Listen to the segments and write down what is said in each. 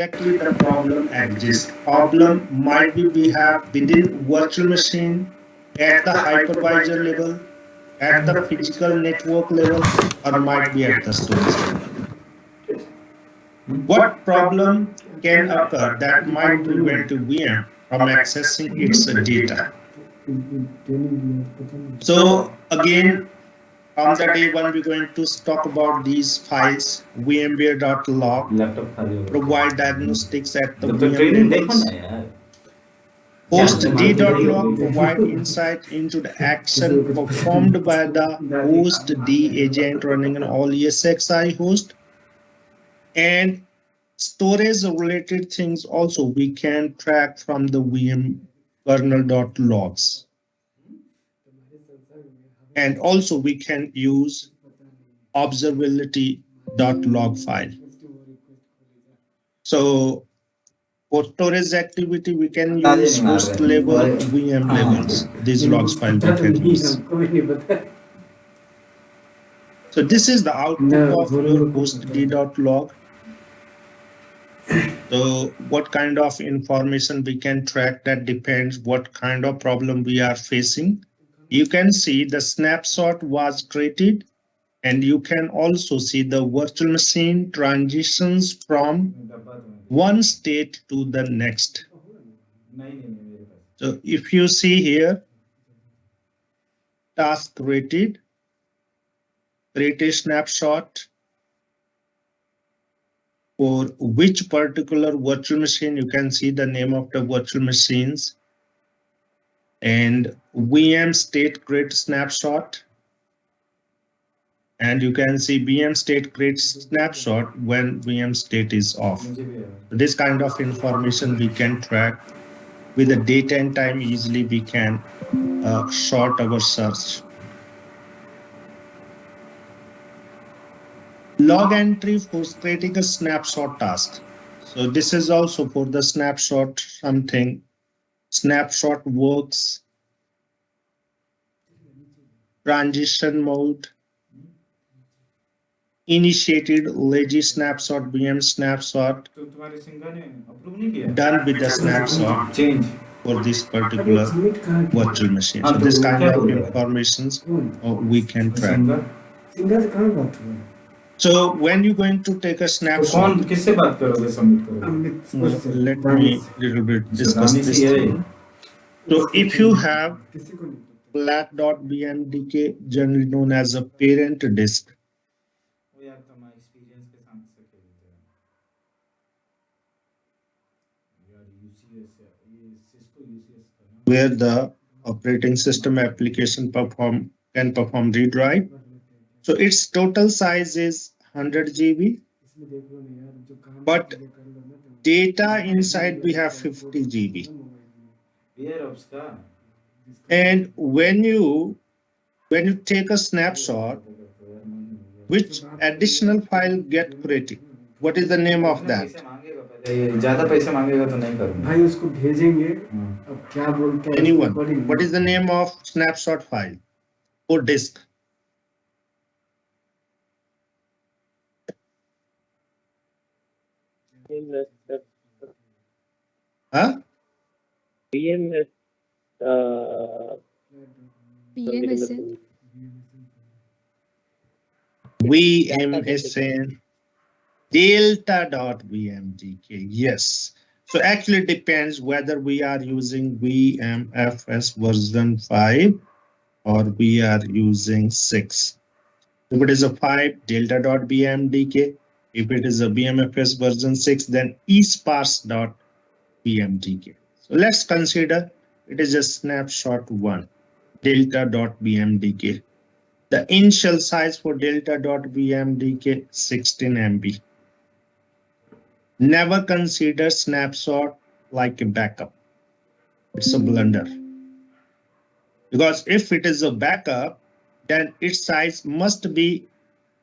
exactly the problem exists. Problem might be we have within virtual machine, at the hypervisor level, at the physical network level, or might be at the storage level. What problem can occur that might prevent a VM from accessing its data? So again, from the day one, we're going to talk about these files, vmware.log, provide diagnostics at the VM levels. Host-d.log provide insight into the action performed by the host-d agent running an all ESXi host. And storage related things also we can track from the VM kernel.logs. And also we can use observability.log file. So for storage activity, we can use host level, VM levels. These logs file we can use. So this is the output of your host.d.log. So what kind of information we can track, that depends what kind of problem we are facing. You can see the snapshot was created, and you can also see the virtual machine transitions from one state to the next. So if you see here, task created, create a snapshot for which particular virtual machine. You can see the name of the virtual machines, and VM state create snapshot, and you can see VM state creates snapshot when VM state is off. This kind of information we can track with the date and time. Easily we can short our search. Log entry for creating a snapshot task. So this is also for the snapshot something. Snapshot works, transition mode, initiated lazy snapshot, VM snapshot, done with the snapshot for this particular virtual machine. So this kind of informations we can track. So when you're going to take a snapshot, let me little bit discuss this thing. So if you have flat.bmdk, generally known as a parent disk, where the operating system application can perform read write. So its total size is 100 GB, but data inside we have 50 GB. And when you take a snapshot, which additional file get created? What is the name of that? ज्यादा पैसे मांगेगा तो नहीं करूंगा भाई, उसको भेजेंगे। अब क्या बोलते हैं? Anyone? What is the name of snapshot file or disk? Huh? PMS. PMSN. VMSN delta.vmdk. Yes. So actually it depends whether we are using VMFS version 5 or we are using 6. If it is a 5, delta.vmdk. If it is a VMFS version 6, then esparse.vmdk. So let's consider it is a snapshot 1, delta.vmdk. The initial size for delta.vmdk 16 MB. Never consider snapshot like a backup. It's a blunder. Because if it is a backup, then its size must be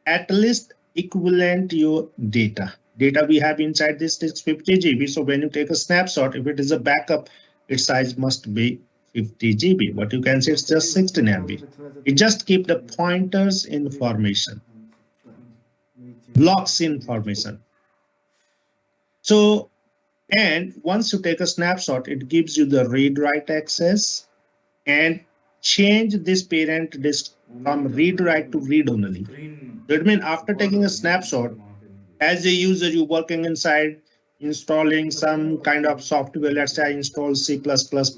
at least equivalent to your data. Data we have inside this is 50 GB. So when you take a snapshot, if it is a backup, its size must be 50 GB. But you can see it's just 16 MB. It just keep the pointers information, blocks information. So, and once you take a snapshot, it gives you the read-write access and change this parent disk from read-write to read-only. That means after taking a snapshot, as a user, you're working inside, installing some kind of software. Let's say I install C++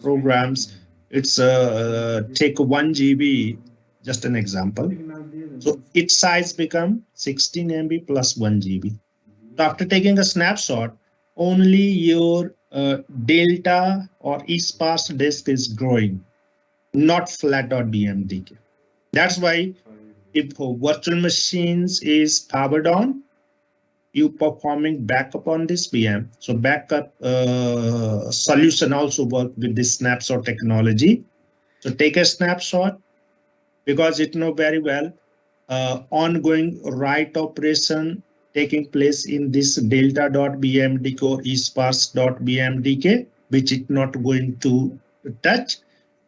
programs. It's take 1 GB, just an example. So its size become 16 MB plus 1 GB. So after taking a snapshot, only your delta or eSparse disk is growing, not flat.bmdk. That's why if virtual machines is powered on, you performing backup on this VM. So backup solution also work with this snapshot technology. So take a snapshot because it know very well ongoing write operation taking place in this delta.bmdk or eSparse.bmdk, which it not going to touch.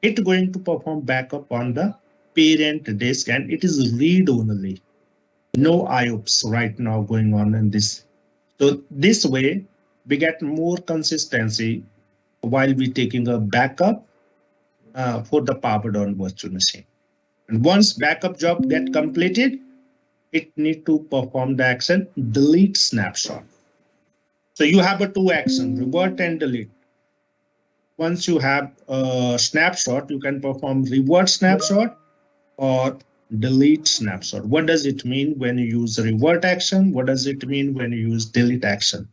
It going to perform backup on the parent disk, and it is read only. No IOPS right now going on in this. So this way we get more consistency while we taking a backup for the powered on virtual machine. And once backup job get completed, it need to perform the action delete snapshot. So you have a two action, revert and delete. Once you have a snapshot, you can perform revert snapshot or delete snapshot. What does it mean when you use revert action? What does it mean when you use delete action?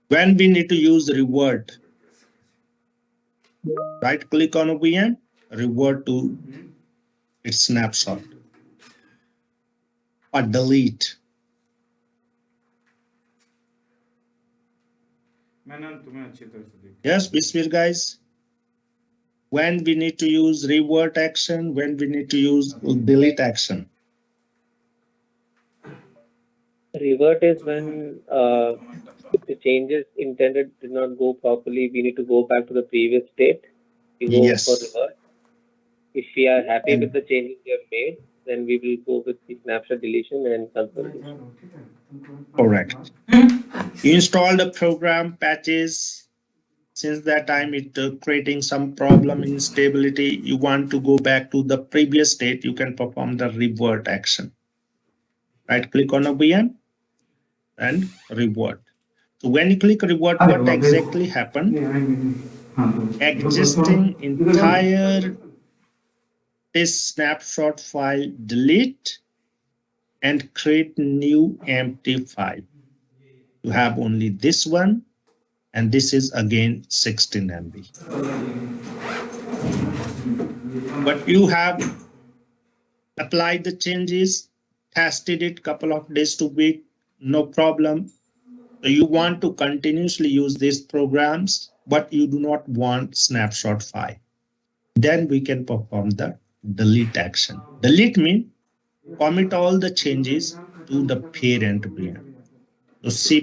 When we need to use revert, right click on a VM, revert to its snapshot, or delete. Yes, Bismir guys. When we need to use revert action, when we need to use delete action. Revert is when the changes intended did not go properly. We need to go back to the previous state. We go Yes. for revert. If we are happy with the changes we have made, then we will go with the snapshot deletion and consolidation. Correct. You install the program patches. Since that time it creating some problem instability, you want to go back to the previous state, you can perform the revert action. Right click on a VM and revert. So when you click revert, what exactly happened? Existing entire this snapshot file delete and create new empty file. You have only this one, and this is again 16 MB. But you have applied the changes, tested it couple of days to week, no problem. So you want to continuously use these programs, but you do not want snapshot file. Then we can perform the delete action. Delete means commit all the changes to the parent VM. So C++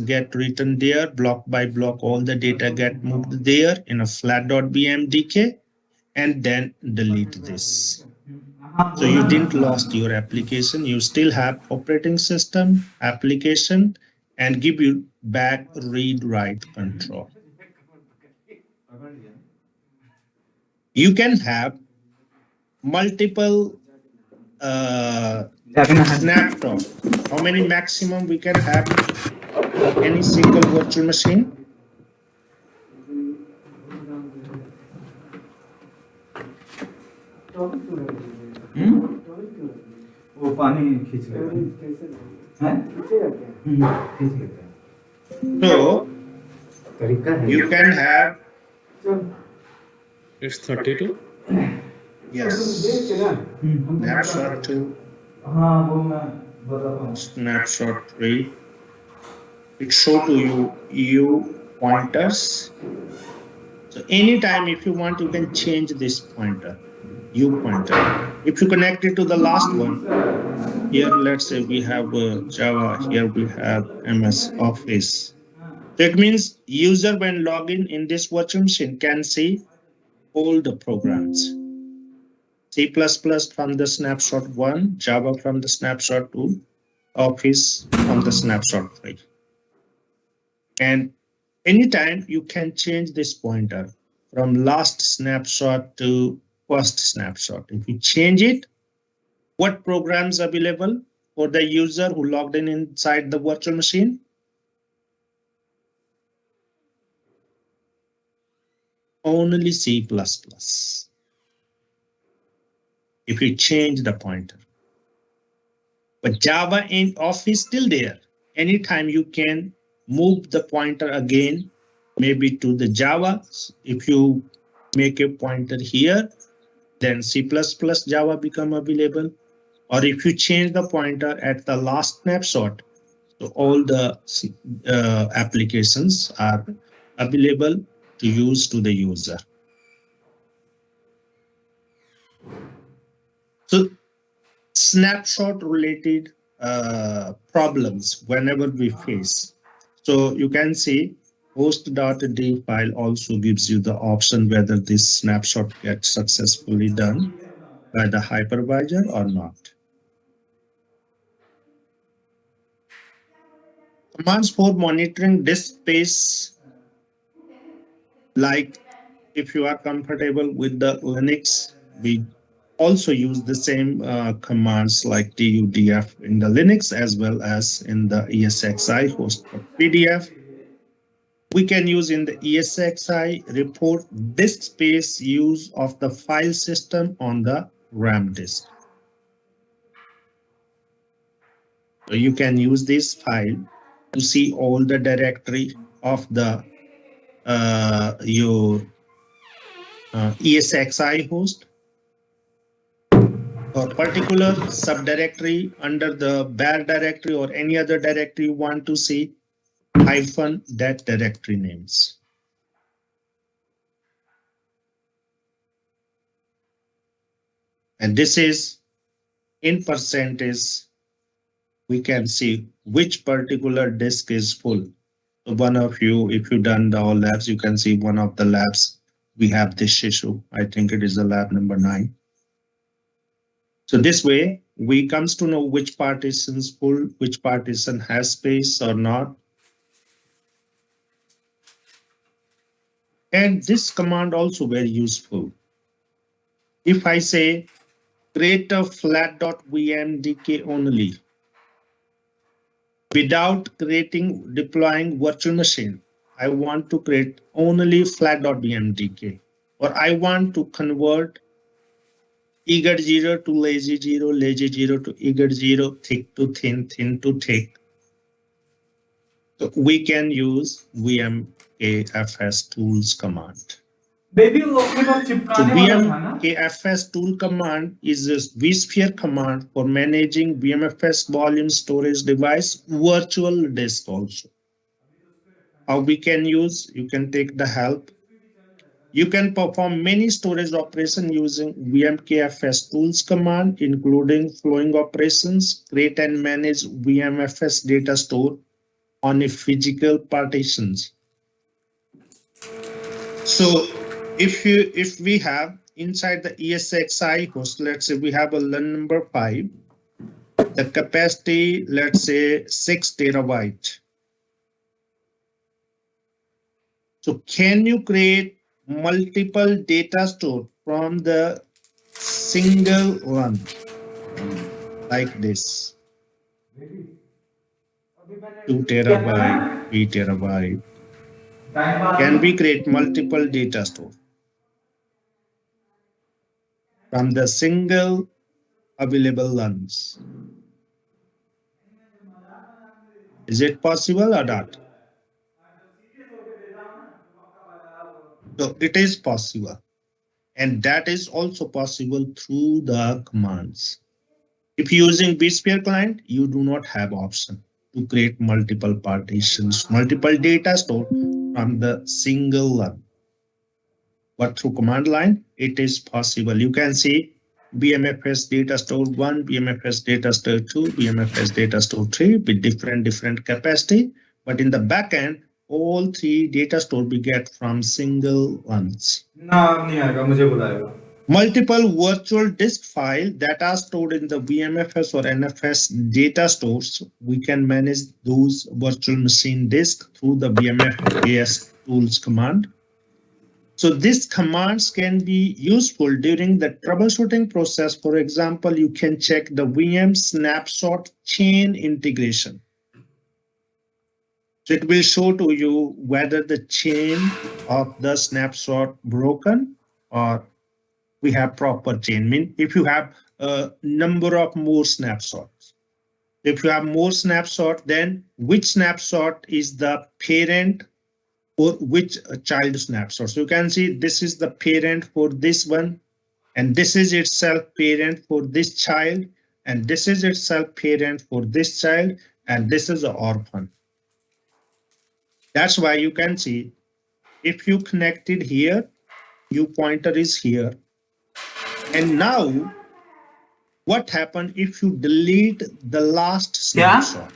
get written there, block by block, all the data get moved there in a flat.bmdk, and then delete this. So you didn't lost your application, you still have operating system, application, and give you back read-write control. You can have multiple snapshot. How many maximum we can have of any single virtual machine? वो पानी खींच लेता है। So you can have. It's 32. Yes. Snapshot 2. Snapshot 3. It show to you U pointers. So anytime if you want, you can change this pointer, U pointer. If you connect it to the last one, here let's say we have Java, here we have MS Office. That means user when login in this virtual machine can see all the programs. C++ from the snapshot 1, Java from the snapshot 2, Office from the snapshot 3. And anytime you can change this pointer from last snapshot to first snapshot. If you change it, what programs available for the user who logged in inside the virtual machine? Only C++. If you change the pointer. But Java and Office still there. Anytime you can move the pointer again, maybe to the Java. If you make a pointer here, then C++ Java become available. Or if you change the pointer at the last snapshot, so all the applications are available to use to the user. So snapshot related problems whenever we face. So you can see host.d file also gives you the option whether this snapshot gets successfully done by the hypervisor or not. Commands for monitoring disk space, like if you are comfortable with the Linux, we also use the same commands like dudf in the Linux as well as in the ESXi host for PDF. We can use in the ESXi report disk space use of the file system on the RAM disk. So you can use this file to see all the directory of the your ESXi host, or particular subdirectory under the bare directory or any other directory you want to see, hyphen that directory names. And this is in percentage. We can see which particular disk is full. So one of you, if you done the all labs, you can see one of the labs, we have this issue. I think it is the lab number 9. So this way, we comes to know which partition is full, which partition has space or not. And this command also very useful. If I say create a flat.vmdk only, without deploying virtual machine, I want to create only flat.vmdk, or I want to convert eager 0 to lazy 0, lazy 0 to eager 0, thick to thin, thin to thick. So we can use vmkfs tools command. So vmkfs tool command is a vSphere command for managing VMFS volume storage device virtual disk also. How we can use, you can take the help. You can perform many storage operations using vmkfs tools command, including flowing operations, create and manage VMFS data store on a physical partitions. So if we have inside the ESXi host, let's say we have a LUN number 5, the capacity, let's say 6 terabyte. So can you create multiple data store from the single one like this? 2 terabyte, 3 terabyte. Can we create multiple data store from the single available LUNs? Is it possible or not? So it is possible, and that is also possible through the commands. If you're using vSphere client, you do not have option to create multiple partitions, multiple data store from the single LUN. But through command line, it is possible. You can see BMFS data store 1, BMFS data store 2, BMFS data store 3 with different capacity. But in the backend, all 3 data store we get from single ones. Multiple virtual disk files that are stored in the VMFS or NFS data stores. We can manage those virtual machine disks through the VMFS tools command. So these commands can be useful during the troubleshooting process. For example, you can check the VM snapshot chain integration. So it will show to you whether the chain of the snapshot broken or we have proper chain. Mean if you have a number of more snapshots. If you have more snapshot, then which snapshot is the parent or which child snapshot. So you can see this is the parent for this one, and this is itself parent for this child, and this is itself parent for this child, and this is the orphan. That's why you can see if you connected here, U pointer is here. And now, what happened if you delete the last snapshot?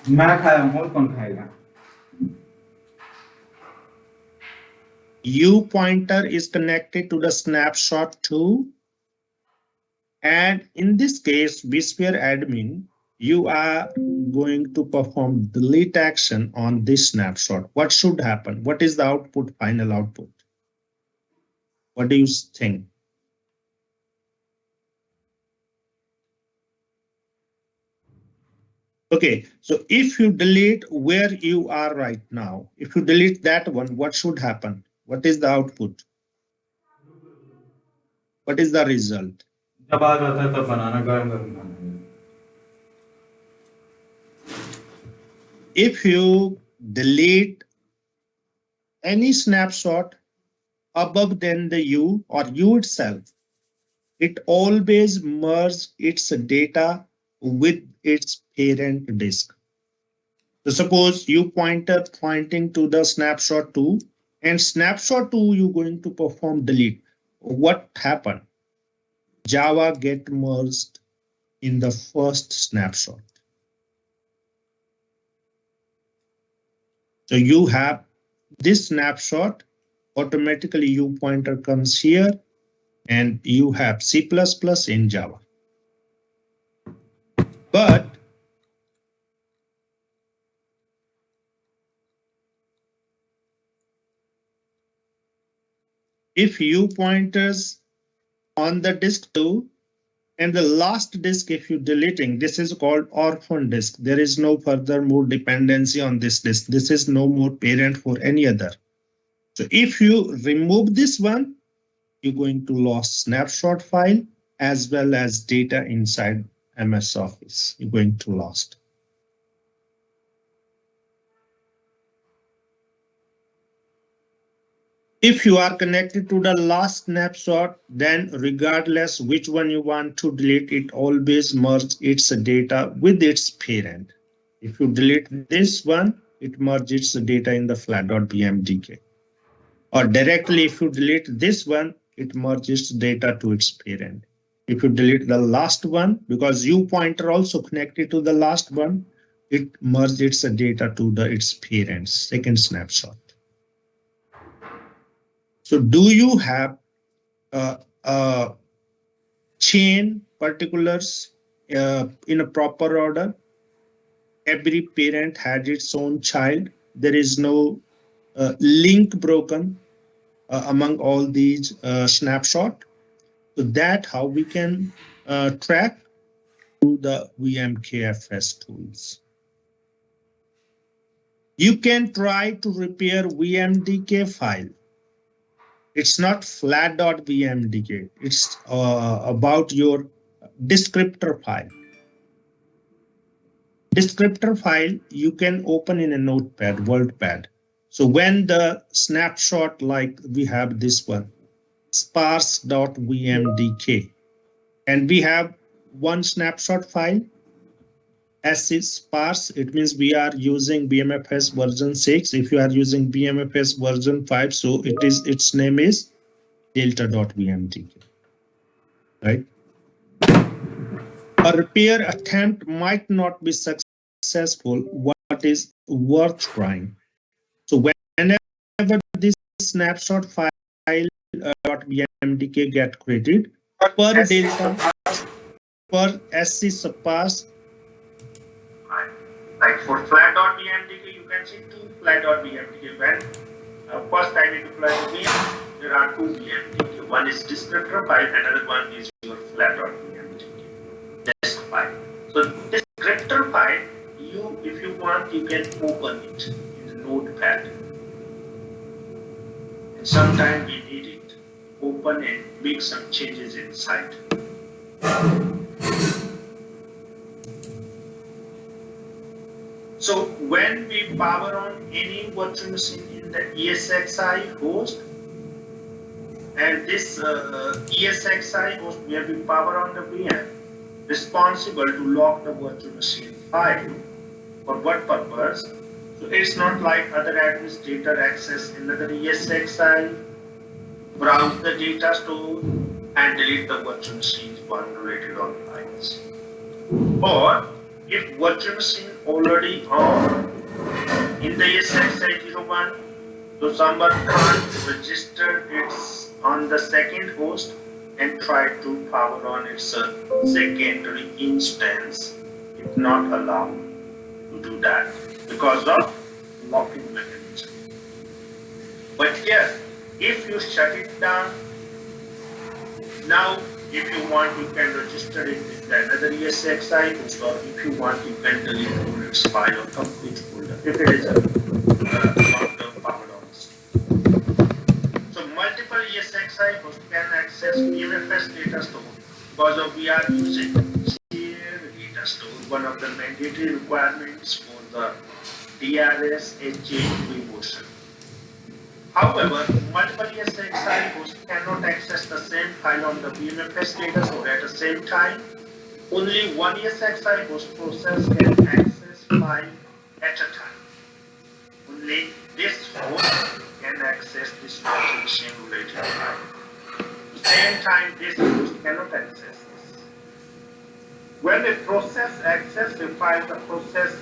मैं खाया हूँ, और कौन खाएगा? U pointer is connected to the snapshot 2. And in this case, vSphere admin, you are going to perform delete action on this snapshot. What should happen? What is the output, final output? What do you think? Okay, so if you delete where you are right now, if you delete that one, what should happen? What is the output? What is the result? जब आ जाता है तब बनाना, गरम गरम खाना। If you delete any snapshot above than the U or U itself, it always merges its data with its parent disk. So suppose U pointer pointing to the snapshot 2 and snapshot 2 you're going to perform delete. What happened? Java get merged in the first snapshot. So you have this snapshot, automatically U pointer comes here, and you have C++ in Java. But if U pointers on the disk 2 and the last disk, if you're deleting, this is called orphan disk. There is no further more dependency on this disk. This is no more parent for any other. So if you remove this one, you're going to lose snapshot file as well as data inside MS Office. You're going to lose. If you are connected to the last snapshot, then regardless which one you want to delete, it always merges its data with its parent. If you delete this one, it merges its data in the flat.bmdk. Or directly, if you delete this one, it merges data to its parent. If you delete the last one, because U pointer also connected to the last one, it merges its data to its parent's second snapshot. So do you have chain particulars in a proper order? Every parent had its own child. There is no link broken among all these snapshots. So that how we can track through the VMKFS tools. You can try to repair VMDK file. It's not flat.vmdk. It's about your descriptor file. Descriptor file you can open in a notepad, WorldPad. So when the snapshot, like we have this one, sparse.vmdk, and we have one snapshot file, S is sparse, it means we are using BMFS version 6. If you are using BMFS version 5, so its name is delta.vmdk, right? A repair attempt might not be successful. What is worth trying? So whenever this snapshot file .vmdk get created per delta per SC surpass. Like for flat.vmdk, you can see two flat.vmdk. When first time you deploy the VM, there are two vmdk. One is descriptor file, another one is your flat.vmdk test file. So descriptor file, if you want, you can open it in the notepad. And sometimes we need it. Open and make some changes inside. So when we power on any virtual machine in the ESXi host, and this ESXi host where we power on the VM, responsible to lock the virtual machine file. For what purpose? So it's not like other administrator access another ESXi, browse the data store, and delete the virtual machines vulnerability log files. Or if virtual machine already on in the ESXi01, so someone can't register it's on the second host and try to power on its secondary instance. It's not allowed to do that because of locking mechanism. But yes, if you shut it down, now if you want, you can register it with another ESXi host, or if you want, you can delete its file or complete folder if it is a long-term powered on. So multiple ESXi hosts can access VMFS data store because we are using shared data store, one of the mandatory requirements for the DRS HA motion. However, multiple ESXi hosts cannot access the same file on the VMFS data store at the same time. Only one ESXi host process can access file at a time. Only this host can access this virtual machine related file. At the same time, this host cannot access this. When a process accesses a file, the process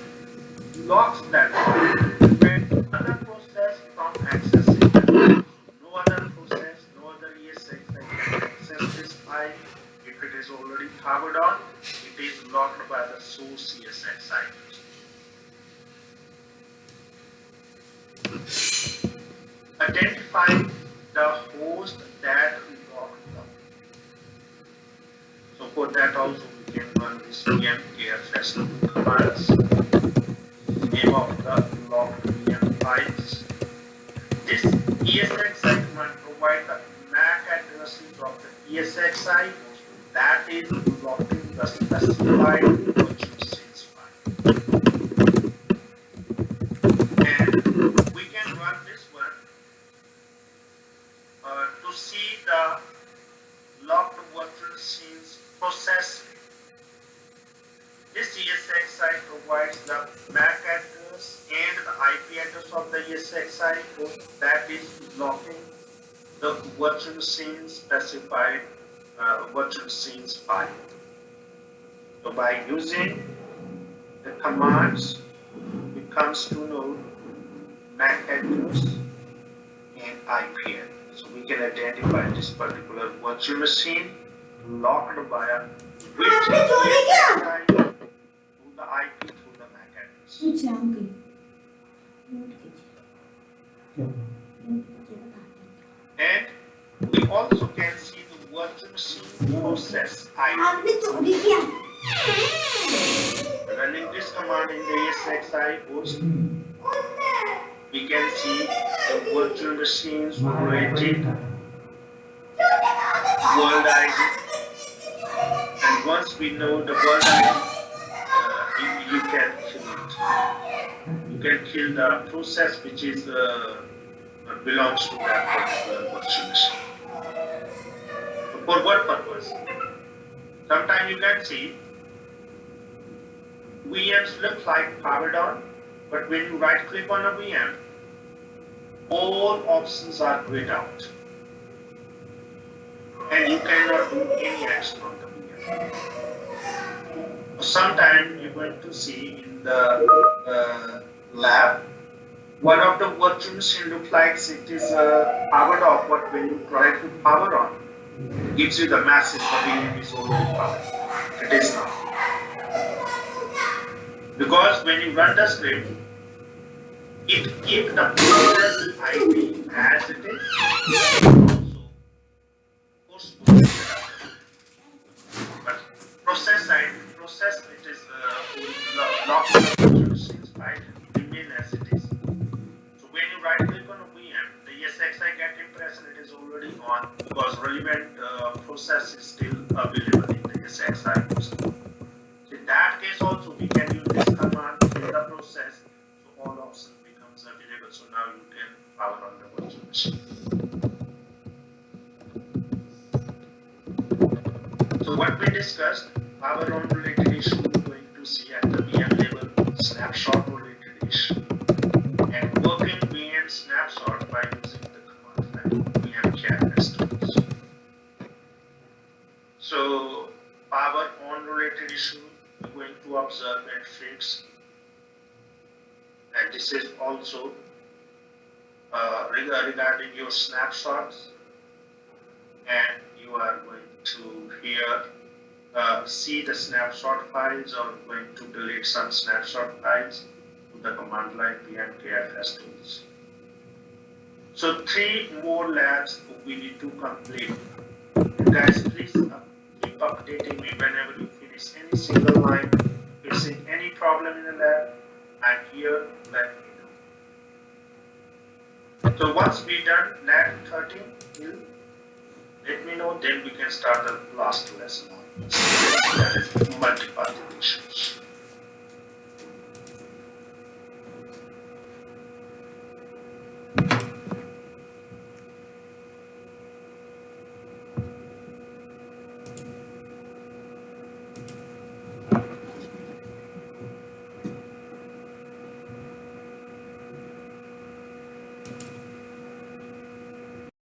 locks that file. When other process from accessing no other process, no other ESXi can access this file. If it is already powered on, it is locked by the source ESXi. Identify the host that locked them. So for that also we can run this vmkfs commands. Name of the locked VM files. This ESXi command provides the MAC addresses of the ESXi host that is locking the specified virtual machines file. And we can run this one to see the locked virtual machines process. This ESXi provides the MAC address and the IP address of the ESXi host that is locking the virtual machine specified virtual machines file. So by using the commands, it comes to know MAC address and IP address. So we can identify this particular virtual machine locked via which ESXi to the IP through the MAC address. And we also can see the virtual machine process IP. Running this command in the ESXi host, we can see the virtual machines related world ID. And once we know the world ID, you can kill it. You can kill the process which is belongs to that particular virtual machine. For what purpose? Sometimes you can see VMs look like powered on, but when you right click on a VM, all options are grayed out. And you cannot do any action on the VM. Sometimes you're going to see in the lab, One of the virtual machine looks like it is powered off, but when you try to power on, it gives you the message the VM is already powered. It is not. Because when you run the script, it keeps the process ID as it is. Also, but process ID, process it is locked in the virtual machines, right? Remain as it is. So when you right click on a VM, the ESXi get impression it is already on because relevant process is still available in the ESXi user. So in that case also we can use this command in the process, so all options becomes available. So now you can power on the virtual machine. So what we discussed, power on related issue we're going to see at the VM level, snapshot related issue, and working VM snapshot by using the command line vmkfs tools. So power on related issue we're going to observe and fix, and this is also regarding your snapshots, and you are going to here see the snapshot files or going to delete some snapshot files with the command line vmkfs tools. So 3 more labs we need to complete. You guys please keep updating me whenever you finish any single line, facing any problem in the lab, I'm here, let me know. So once we done lab 13, let me know, then we can start the last lesson on that is multi-path issues.